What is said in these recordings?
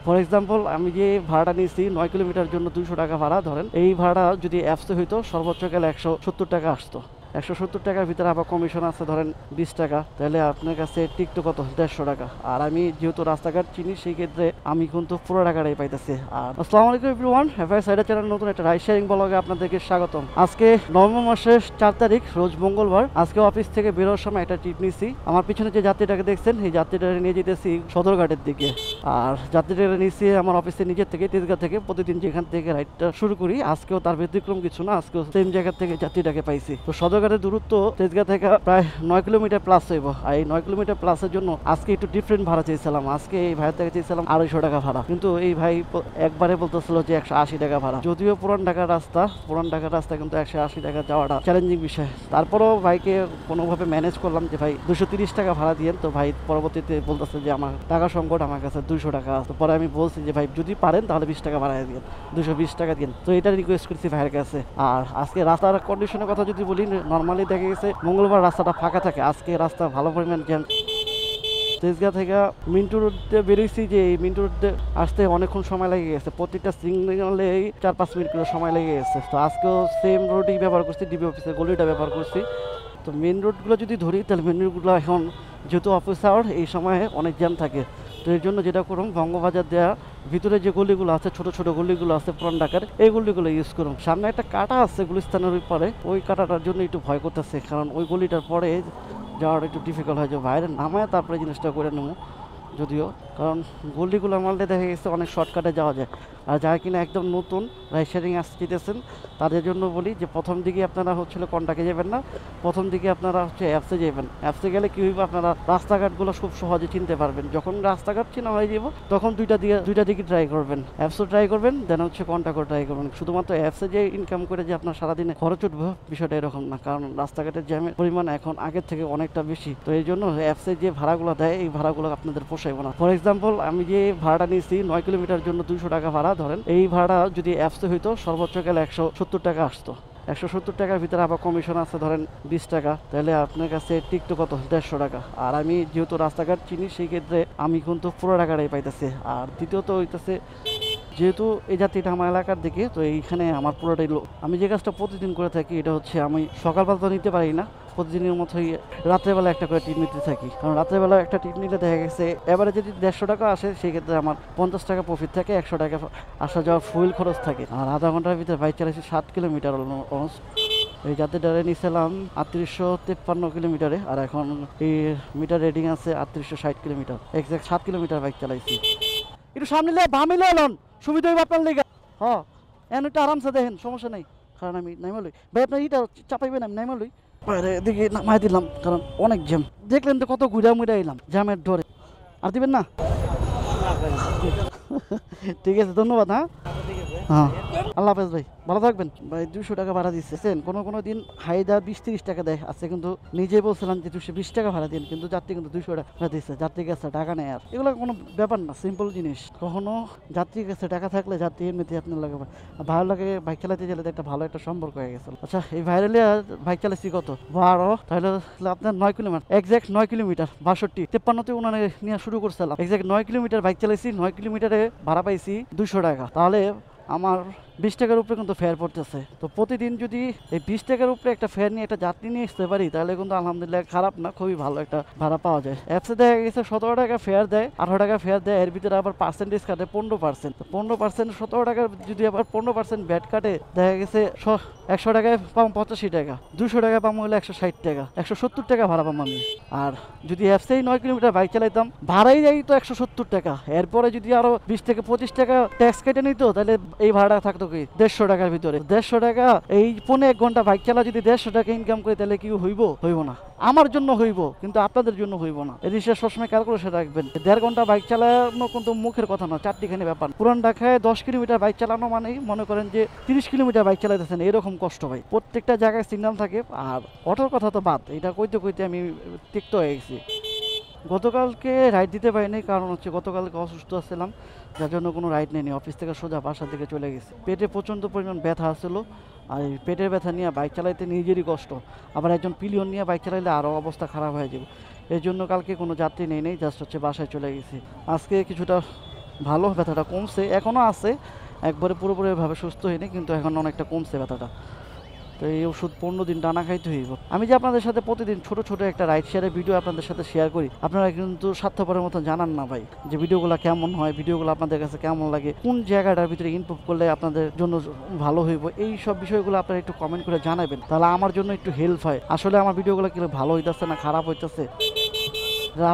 For example আমি যে ভাড়াটা নিয়েছি 9 কিলোমিটার জন্য 200 টাকা ভাড়া ধরেন, এই ভাড়া যদি অ্যাপসে হইতো সর্বোচ্চ গেলে 170 টাকা আসতো। 170 টাকার ভিতরে আবার কমিশন আছে ধরেন 20 টাকা, তাহলে আপনার কাছে টিকতো কত 150 টাকা। আর আমি যেহেতু রাস্তাঘাট চিনি সেই ক্ষেত্রে আমি কিন্তু পুরো টাকাটাই পাইতেছি। আর আসসালামু আলাইকুম এভরিওয়ান, হ্যাভাই সাইডা চ্যানেল নতুন একটা রাইড শেয়ারিং ব্লগে আপনাদেরকে স্বাগতম। আজকে নভেম্বর মাসের 4 তারিখ রোজ মঙ্গলবার। আজকে অফিস থেকে বেরোর সময় একটা ট্রিপ নিয়েছি। আমার পিছনে যে যাত্রীটাকে দেখছেন এই যাত্রীটাকে নিয়ে যেতেছি সদরঘাটের দিকে। আর যাত্রীটাকে নিয়েছি আমার অফিসের নিজের থেকে তেজগাঁ থেকে। প্রতিদিন যেখান থেকে রাইডটা শুরু করি আজকেও তার ব্যতিক্রম কিছু না, আজকেও সেম জায়গা থেকে যাত্রীটাকে পাইছি। তো সদরঘাটের দূরত্ব তেজগাঁ থেকে প্রায় 9 কিলোমিটার প্লাস হইব। আর এই 9 কিলোমিটার প্লাসের জন্য আজকে একটু ডিফারেন্ট ভাড়া চেয়েছিলাম। আজকে এই ভাইয়ের থেকে চেয়েছিলাম 250 টাকা ভাড়া, কিন্তু এই ভাই একবারে বলতেছিল যে 180 টাকা ভাড়া। যদিও পুরান ঢাকার রাস্তা কিন্তু 180 টাকা যাওয়াটা চ্যালেঞ্জিং বিষয়। তারপরও ভাইকে কোনোভাবে ম্যানেজ করলাম যে ভাই 230 টাকা ভাড়া দিয়েন। তো ভাই পরবর্তীতে বলতেছে যে আমার টাকা সংকট, আমার কাছে 200 টাকা। তো পরে আমি বলছি যে ভাই যদি পারেন তাহলে 20 টাকা ভাড়া দিন, 220 টাকা দিন। তো এটা রিকোয়েস্ট করছি ভাইয়ের কাছে। আর আজকে রাস্তার কন্ডিশনের কথা যদি বলি, নর্মালি দেখা গেছে মঙ্গলবার রাস্তাটা ফাঁকা থাকে, আজকে রাস্তা ভালো পরিমাণ জ্যাম। তেজগাঁ থেকে মিন্টু রোডে বেরিয়েছি, যে এই মিন্টু রোডে আসতে অনেকক্ষণ সময় লেগে গেছে। প্রত্যেকটা সিগনালে 4-5 মিনিট করে সময় লেগে গেছে। তো আজকেও সেম রোডই ব্যবহার করছি, ডিবি অফিসের গলিটা ব্যবহার করছি। তো মেন রোডগুলো যদি ধরি তাহলে মেন রোডগুলো এখন যেহেতু অফিস আওয়ার, এই সময়ে অনেক জ্যাম থাকে। তো এর জন্য যেটা করুন, বঙ্গবাজার দেওয়া ভিতরে যে গলিগুলো আছে, ছোট ছোট গলিগুলো আছে পুরান ঢাকার, এই গলিগুলো ইউজ করুন। সামনে একটা কাটা আছে গুলিস্তানের পরে, ওই কাটাটার জন্য একটু ভয় করতেছে, কারণ ওই গলিটার পরে যাওয়াটা একটু ডিফিকাল্ট হয়। যে বাইরে নামায় তারপরে জিনিসটা করে নেবো, যদিও কারণ গলিগুলো আমাদের দেখা গেছে অনেক শর্টকাটে যাওয়া যায়। আর যারা কিনা একদম নতুন রাইড শেয়ারিং আসতে যেতেছেন তাদের জন্য বলি যে প্রথম দিকে আপনারা কন্টাক্টে যাবেন না, প্রথম দিকে আপনারা অ্যাপসে যাবেন। অ্যাপসে গেলে কী হইবে, আপনারা রাস্তাঘাটগুলো খুব সহজে চিনতে পারবেন। যখন রাস্তাঘাট চিনা হয়ে যাব তখন দুইটা দিকে ট্রাই করবেন, অ্যাপসও ট্রাই করবেন, দেন কন্টাক্টও ট্রাই করবেন। শুধুমাত্র অ্যাপসে যে ইনকাম করে যে আপনার সারাদিনে খরচ উঠবে বিষয়টা এরকম না, কারণ রাস্তাঘাটের জ্যামের পরিমাণ এখন আগের থেকে অনেকটা বেশি। তো এই জন্য অ্যাপসে যে ভাড়াগুলো দেয় এই ভাড়াগুলো আপনাদের পোষাইব না। ফর এক্সাম্পল আমি যে ভাড়াটা নিয়েছি 9 কিলোমিটার জন্য 200 টাকা ভাড়া ধরেন, এই ভাড়া যদি অ্যাপসে হইতো সর্বোচ্চ গেলে 170 টাকা আসতো। 170 টাকার ভিতরে আবার কমিশন আছে ধরেন 20 টাকা, তাহলে আপনার কাছে টিকতো কত 150 টাকা। আর আমি যেহেতু রাস্তাঘাট চিনি সেই ক্ষেত্রে আমি কিন্তু পুরো টাকাটাই পাইতেছি। আর দ্বিতীয়ত হইতেছে যেহেতু এই যাত্রীটা আমার এলাকার দিকে, তো এইখানে আমার পুরোটাই আমি যে কাজটা প্রতিদিন করে থাকি এটা হচ্ছে আমি সকালবেলা তো নিতে পারি না, প্রতিদিনের মতোই রাত্রেবেলা একটা করে টিপ নিতে থাকি। কারণ রাত্রেবেলা একটা টিপ নিলে দেখা গেছে এবারে যদি 150 টাকা আসে সেই ক্ষেত্রে আমার 50 টাকা প্রফিট থাকে, 100 টাকা আসা যাওয়ার ফুয়েল খরচ থাকে। আর আধা ঘন্টার ভিতরে বাইক চালাইছি 7 কিলোমিটার অলমোস্ট। এই যাত্রীটারে নিয়েছিলাম 3853 কিলোমিটারে, আর এখন এই মিটার রেডিং আছে 3860 কিলোমিটার, এক্সাক্ট 7 কিলোমিটার বাইক চালাইছি। একটু সামনে বামিলে এলন সুবিধা হইব আপনার লেগে। হ্যাঁ এন একটু আরামসে দেখেন, সমস্যা নেই। কারণ আমি নাইমালই ভাই, আপনার ইটা চাপাইবেন, আমি নাইমালই বাইরে দিকে নামাই দিলাম, কারণ অনেক জ্যাম। দেখলেন তো কত ঘুরা মুড়া এলাম জ্যামের ডরে। আর দিবেন না? ঠিক আছে, ধন্যবাদ। হ্যাঁ আল্লাহ হাফেজ ভাই, ভালো থাকবেন ভাই। 200 টাকা ভাড়া দিচ্ছেন, কোনো দিন হাইদা 20-30 টাকা দেয় আছে, কিন্তু নিজেই বলছিলাম যে 220 টাকা ভাড়া দিন, কিন্তু যাত্রী কিন্তু 200 টাকা দিচ্ছে। যাত্রীর কাছে টাকা নেই, আর এগুলো কোনো ব্যাপার না, সিম্পল জিনিস। কখনো যাত্রীর কাছে টাকা থাকলে যাত্রী এমনিতে আপনার লাগে ভালো লাগে। বাইক চালাতে গেলে একটা ভালো একটা সম্পর্ক হয়ে গেছে। আচ্ছা এই ভাইরালে বাইক চালাচ্ছি কত 12, তাহলে আপনার 9 কিলোমিটার, এক্সাক্ট 9 কিলোমিটার 62 53তে উনানে নিয়ে শুরু করছিলাম। এক্সাক্ট 9 কিলোমিটার বাইক চালাইছি, 9 কিলোমিটারে ভাড়া পাইছি 200 টাকা। তাহলে আমার 20 টাকার উপরে কিন্তু ফেয়ার পড়তেছে। তো প্রতিদিন যদি এই 20 টাকার উপরে একটা ফেয়ার নিয়ে একটা যাত্রী নিয়ে আসতে পারি তাহলে কিন্তু আলহামদুলিল্লাহ খারাপ না, খুবই ভালো একটা ভাড়া পাওয়া যায়। অ্যাপসে দেখা গেছে 17 টাকা ফেয়ার দেয়, 18 টাকা ফেয়ার দেয়, এর ভিতরে আবার পার্সেন্টেজ কাটে 15%। 15% 17 টাকার যদি আবার 15% ব্যাট কাটে দেখা গেছে 100 টাকায় পাম 85 টাকা, 200 টাকা পাম হলে 160 টাকা, 170 টাকা ভাড়া পাম আমি। আর যদি অ্যাপসেই 9 কিলোমিটার বাইক চালাইতাম ভাড়াই যাই তো 170 টাকা, এরপরে যদি আরো 20 থেকে 25 টাকা ট্যাক্স কেটে নিত তাহলে এই ভাড়া থাকতো 150 টাকার ভিতরে। 150 টাকা এই 1.5 ঘন্টা বাইক চালা যদি 150 টাকা ইনকাম করে তাহলে কি হইব না? আমার জন্য হইব, কিন্তু আপনাদের জন্য হইব না। এই জিনিসটা সবসময় ক্যালকুলেশন রাখবেন। 1.5 ঘন্টা বাইক চালানো কিন্তু মুখের কথা না, চারটিখানি ব্যাপার। পুরান ঢাকায় 10 কিলোমিটার বাইক চালানো মানেই মনে করেন যে 30 কিলোমিটার বাইক চালাইতেছেন, এরকম কষ্ট ভাই। প্রত্যেকটা জায়গায় সিগন্যাল থাকে। আর অটোর কথা তো বাদ, এটা কইতে আমি তিক্ত হয়ে গেছি। গতকালকে রাইড দিতে পারিনি, কারণ হচ্ছে গতকালকে অসুস্থ ছিলাম, যার জন্য কোনো রাইড নেয়নি। অফিস থেকে সোজা বাসার দিকে চলে গেছি। পেটে প্রচণ্ড পরিমাণ ব্যথা আসছিলো, আর এই পেটের ব্যথা নিয়ে বাইক চালাইতে নিজেরই কষ্ট, আবার একজন পিলিয়ন নিয়ে বাইক চালাইলে আরও অবস্থা খারাপ হয়ে যাবে। এই জন্য কালকে কোনো যাত্রী নেই, জাস্ট বাসায় চলে গেছি। আজকে কিছুটা ভালো, ব্যথাটা কমছে, এখনও আছে, একবারে পুরোপুরিভাবে সুস্থ হয়নি, কিন্তু এখন অনেকটা কমছে ব্যথাটা। তো এই ওষুধ 15 দিন টানা খাইতে হইব। আমি যে আপনাদের সাথে প্রতিদিন ছোট ছোট একটা রাইড শেয়ারের ভিডিও আপনাদের সাথে শেয়ার করি, আপনারা কিন্তু স্বার্থপরের মতো জানান না ভাই, যে ভিডিওগুলো কেমন হয়, ভিডিওগুলো আপনাদের কাছে কেমন লাগে, কোন জায়গাটার ভিতরে ইমপ্রুভ করলে আপনাদের জন্য ভালো হইব, এই সব বিষয়গুলো আপনারা একটু কমেন্ট করে জানাবেন, তাহলে আমার জন্য একটু হেল্প হয়। আসলে আমার ভিডিওগুলো কি ভালো হইতেছে না খারাপ হইতেছে,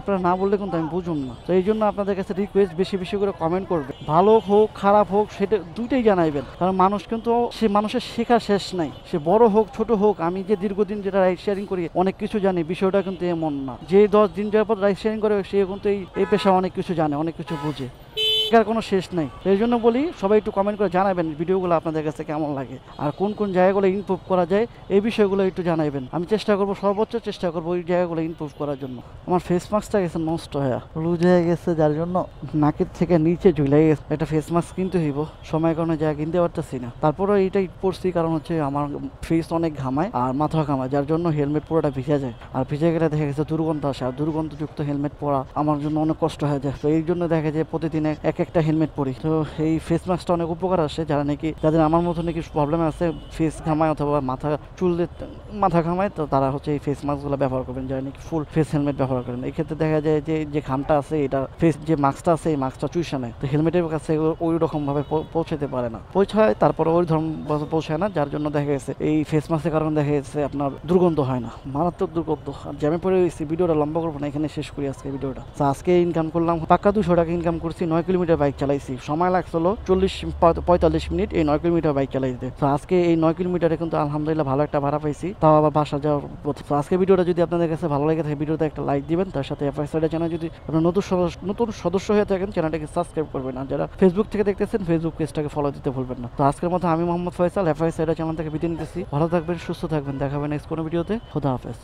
আপনারা না বললে কিন্তু আমি বুঝুন না। তো এই জন্য আপনাদের কাছে রিকোয়েস্ট, বেশি বেশি করে কমেন্ট করবে, ভালো হোক খারাপ হোক সেটা দুইটাই জানাইবেন, কারণ মানুষ কিন্তু সে মানুষের শেখার শেষ নাই, সে বড় হোক ছোট হোক। আমি যে দীর্ঘদিন যেটা রাইড শেয়ারিং করি অনেক কিছু জানি, বিষয়টা কিন্তু এমন না যে 10 দিন যাওয়ার পর রাইড শেয়ারিং করে সে কিন্তু এই পেশা অনেক কিছু জানে, অনেক কিছু বুঝে, শেখার কোনো শেষ নেই। এই জন্য বলি সবাই একটু কমেন্ট করে জানাবেন ভিডিওগুলো আপনাদের কাছে কেমন লাগে, আর কোন কোন জায়গাগুলো ইমপ্রুভ করা যায় এই বিষয়গুলো একটু জানাবেন। আমি চেষ্টা করবো, সর্বোচ্চ চেষ্টা করবো ওই জায়গাগুলো ইমপ্রুভ করার জন্য। আমার ফেস মাস্কটা গেছে নষ্ট হয়ে, লুজ হয়ে গেছে, যার জন্য নাকের থেকে নিচে ঝুলে গেছে। একটা ফেস মাস্ক কিনতে হইব, সময় কারণে জায়গা কিনতে পারতেছি না। তারপরে এইটাই পড়ছি, কারণ হচ্ছে আমার ফেস অনেক ঘামায় আর মাথা ঘামায়, যার জন্য হেলমেট পুরোটা ভিজে যায়, আর ভিজে গেলে দেখা গেছে দুর্গন্ধ আসে, আর দুর্গন্ধযুক্ত হেলমেট পরা আমার জন্য অনেক কষ্ট হয়ে যায়। তো এই জন্য দেখা যায় প্রতিদিনে একটা হেলমেট পরি। তো এই ফেস মাস্কটা অনেক উপকার আসে, যারা নাকি, যাদের আমার মতো নাকি প্রবলেম আছে, ফেস ঘামায় অথবা মাথা ঘামায়, তো তারা হচ্ছে এই ফেস মাস্কগুলো ব্যবহার করবেন, যারা নাকি ফুল ফেস হেলমেট ব্যবহার করেন। এই ক্ষেত্রে দেখা যায় যে ঘামটা আছে, এটা ফেস যে মাস্কটা আছে এই মাস্কটা চুষে নেয়, তো হেলমেটের কাছে ওই রকম ভাবে পৌঁছাতে পারে না, পৌঁছায় তারপরে ওই ধরন পৌঁছায় না, যার জন্য দেখা গেছে এই ফেস মাস্কের কারণে দেখা গেছে আপনার দুর্গন্ধ হয় না, মারাত্মক দুর্গন্ধ। আর জ্যামে পড়ে গেছি, ভিডিওটা লম্বা করবো না, এখানে শেষ করি আজকে ভিডিওটা। তো আজকে ইনকাম করলাম পাক্কা 200 টাকা ইনকাম করছি, 9 কিলোমিটার বাইক চালাইছি, সময় লাগছিল 40-45 মিনিট এই 9 কিলোমিটার বাইক চালাইতে। তো আজকে এই 9 কিলোমিটারে কিন্তু আলহামদুলিল্লাহ ভালো একটা ভাড়া পাইছি, তাও আবার বাসা যাওয়ার পথে। তো আজকে ভিডিওটা যদি আপনাদের কাছে ভালো লেগে থাকে, ভিডিওতে একটা লাইক দিবেন, তার সাথে এফআইসাইডের চ্যানেল যদি আপনার নতুন সদস্য হয়ে থাকেন চ্যানেলটাকে সাবস্ক্রাইব করবেন, আর যারা ফেসবুক থেকে দেখতেছেন ফেসবুক পেজটাকে ফলো দিতে ভুলবেন না। তো আজকের মতো আমি মোহাম্মদ ফয়সাল এফআইসাইডের চ্যানেল থেকে বিদায় নিতেছি। ভালো থাকবেন, সুস্থ থাকবেন, দেখা হবে নেক্সট কোনো ভিডিওতে। খোদা হাফেজ।